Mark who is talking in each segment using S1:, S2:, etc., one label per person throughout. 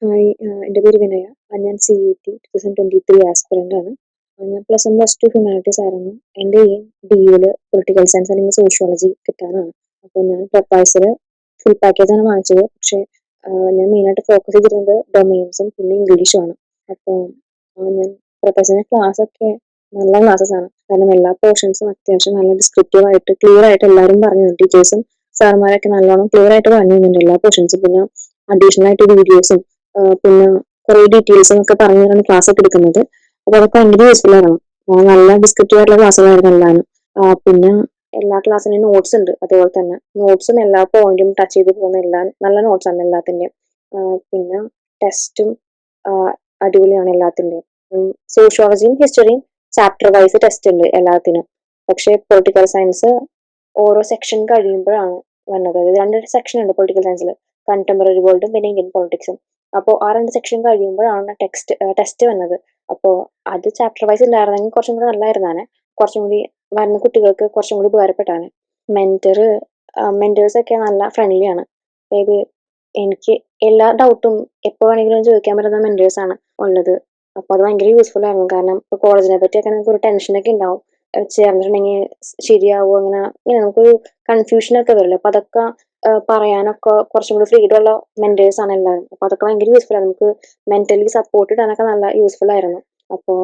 S1: Hi, എൻ്റെ പേര് വിനയ. ഞാൻ CUET 2023 ആസ്പിറൻ്റ് ആണ്. ഞാൻ +1 +2 ഹ്യൂമാനിറ്റീസ് ആയിരുന്നു. എൻ്റെ എയിം DUയിൽ പൊളിറ്റിക്കൽ സയൻസ് അല്ലെങ്കിൽ സോഷ്യോളജി കിട്ടാനാണ്. അപ്പോൾ ഞാൻ പ്രൊപ്പൈസിൽ ഫുൾ പാക്കേജാണ് വാങ്ങിച്ചത്. പക്ഷേ ഞാൻ മെയിനായിട്ട് ഫോക്കസ് ചെയ്തിരുന്നത് ഡൊമെയിൻസും പിന്നെ ഇംഗ്ലീഷുമാണ്. അപ്പോൾ ഞാൻ പ്രൊപ്പൈസിൻ്റെ ക്ലാസ്സൊക്കെ നല്ല ക്ലാസ്സസ് ആണ്. കാരണം എല്ലാ പോർഷൻസും അത്യാവശ്യം നല്ല ഡിസ്ക്രിപ്റ്റീവ് ആയിട്ട് ക്ലിയർ ആയിട്ട് എല്ലാവരും പറഞ്ഞു തന്നു. ടീച്ചേഴ്സും സാർമാരൊക്കെ നല്ലോണം ക്ലിയർ ആയിട്ട് പറഞ്ഞു തരുന്നുണ്ട് എല്ലാ പോർഷൻസും. പിന്നെ അഡീഷണൽ ആയിട്ട് വീഡിയോസും പിന്നെ കുറെ ഡീറ്റെയിൽസും ഒക്കെ പറഞ്ഞു തരാണ് ക്ലാസ് ഒക്കെ എടുക്കുന്നത്. അപ്പൊ അതൊക്കെ ഭയങ്കര യൂസ്ഫുൾ ആയിരുന്നു. നല്ല ഡിസ്ക്രിപ്റ്റീവ് ആയിട്ടുള്ള ക്ലാസ്സുകളായിരുന്നു എല്ലാവരും. പിന്നെ എല്ലാ ക്ലാസ്സിനും നോട്ട്സ് ഉണ്ട്. അതേപോലെ തന്നെ നോട്ട്സും എല്ലാ പോയിന്റും ടച്ച് ചെയ്ത് പോകുന്ന എല്ലാം നല്ല നോട്ട്സ് ആണ് എല്ലാത്തിൻ്റെയും. പിന്നെ ടെസ്റ്റും അടിപൊളിയാണ് എല്ലാത്തിൻ്റെയും. സോഷ്യോളജിയും ഹിസ്റ്ററിയും ചാപ്റ്റർ വൈസ് ടെസ്റ്റ് ഉണ്ട് എല്ലാത്തിനും. പക്ഷേ പൊളിറ്റിക്കൽ സയൻസ് ഓരോ സെക്ഷൻ കഴിയുമ്പോഴാണ് വന്നത്. അതായത് 2 സെക്ഷൻ ഉണ്ട് പൊളിറ്റിക്കൽ സയൻസിൽ, കണ്ടംപററി വേൾഡും പിന്നെ ഇന്ത്യൻ പൊളിറ്റിക്സും. അപ്പോൾ ആ 2 സെക്ഷൻ കഴിയുമ്പോഴാണ് ടെസ്റ്റ് വന്നത്. അപ്പോൾ അത് ചാപ്റ്റർ വൈസ് ഉണ്ടായിരുന്നെങ്കിൽ കുറച്ചും കൂടി നല്ലതായിരുന്നാണ്. കുറച്ചും കൂടി വരുന്ന കുട്ടികൾക്ക് കുറച്ചും കൂടി ഉപകാരപ്പെട്ടാണ്. മെന്റേഴ്സൊക്കെ നല്ല ഫ്രണ്ട്ലിയാണ്. അതായത് എനിക്ക് എല്ലാ ഡൗട്ടും എപ്പോൾ വേണമെങ്കിലും ചോദിക്കാൻ പറ്റുന്ന മെന്റേഴ്സാണ് ഉള്ളത്. അപ്പോൾ അത് ഭയങ്കര യൂസ്ഫുൾ ആയിരുന്നു. കാരണം ഇപ്പോൾ കോളേജിനെ പറ്റിയൊക്കെ നമുക്ക് ഒരു ടെൻഷനൊക്കെ ഉണ്ടാവും. ചേർന്നിട്ടുണ്ടെങ്കിൽ ശരിയാവും, ഇങ്ങനെ നമുക്കൊരു കൺഫ്യൂഷനൊക്കെ വരില്ല. അപ്പോൾ അതൊക്കെ പറയാനൊക്കെ കുറച്ചും കൂടി ഫ്രീഡം ഉള്ള മെന്റേഴ്സ് ആണ് എല്ലാവരും. അപ്പോൾ അതൊക്കെ ഭയങ്കര യൂസ്ഫുൾ ആണ്. നമുക്ക് മെന്റലി സപ്പോർട്ട് ഇടാനൊക്കെ നല്ല യൂസ്ഫുൾ ആയിരുന്നു. അപ്പോൾ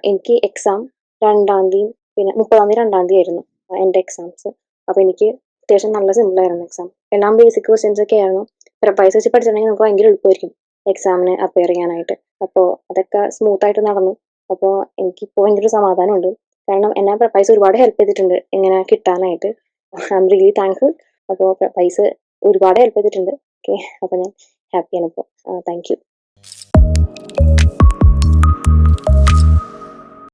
S1: എനിക്ക് എക്സാം 2-ാം തീയതി പിന്നെ 30-ാം തീയതി 2-ാം തീയതി ആയിരുന്നു എൻ്റെ എക്സാംസ്. അപ്പോൾ എനിക്ക് അത്യാവശ്യം നല്ല സിമ്പിൾ ആയിരുന്നു എക്സാം. എല്ലാം ബേസിക് ക്വസ്റ്റ്യൻസ് ഒക്കെ ആയിരുന്നു. പ്രൊപ്പൈസ് വെച്ച് പഠിച്ചിട്ടുണ്ടെങ്കിൽ നമുക്ക് ഭയങ്കര എളുപ്പമായിരിക്കും എക്സാമിന് അപ്പിയർ ചെയ്യാനായിട്ട്. അപ്പോൾ അതൊക്കെ സ്മൂത്ത് ആയിട്ട് നടന്നു. അപ്പോൾ എനിക്കിപ്പോൾ ഭയങ്കര സമാധാനമുണ്ട്. കാരണം എന്നെ പ്രൊപ്പൈസ് ഒരുപാട് ഹെൽപ്പ് ചെയ്തിട്ടുണ്ട് ഇങ്ങനെ കിട്ടാനായിട്ട്. I am really thankful. അപ്പോൾ പ്രൊപ്പൈസ് ഒരുപാട് ഹെൽപ്പ് ചെയ്തിട്ടുണ്ട്. ഓക്കെ, അപ്പോൾ ഞാൻ ഹാപ്പിയാണ് ഇപ്പോൾ. Thank you.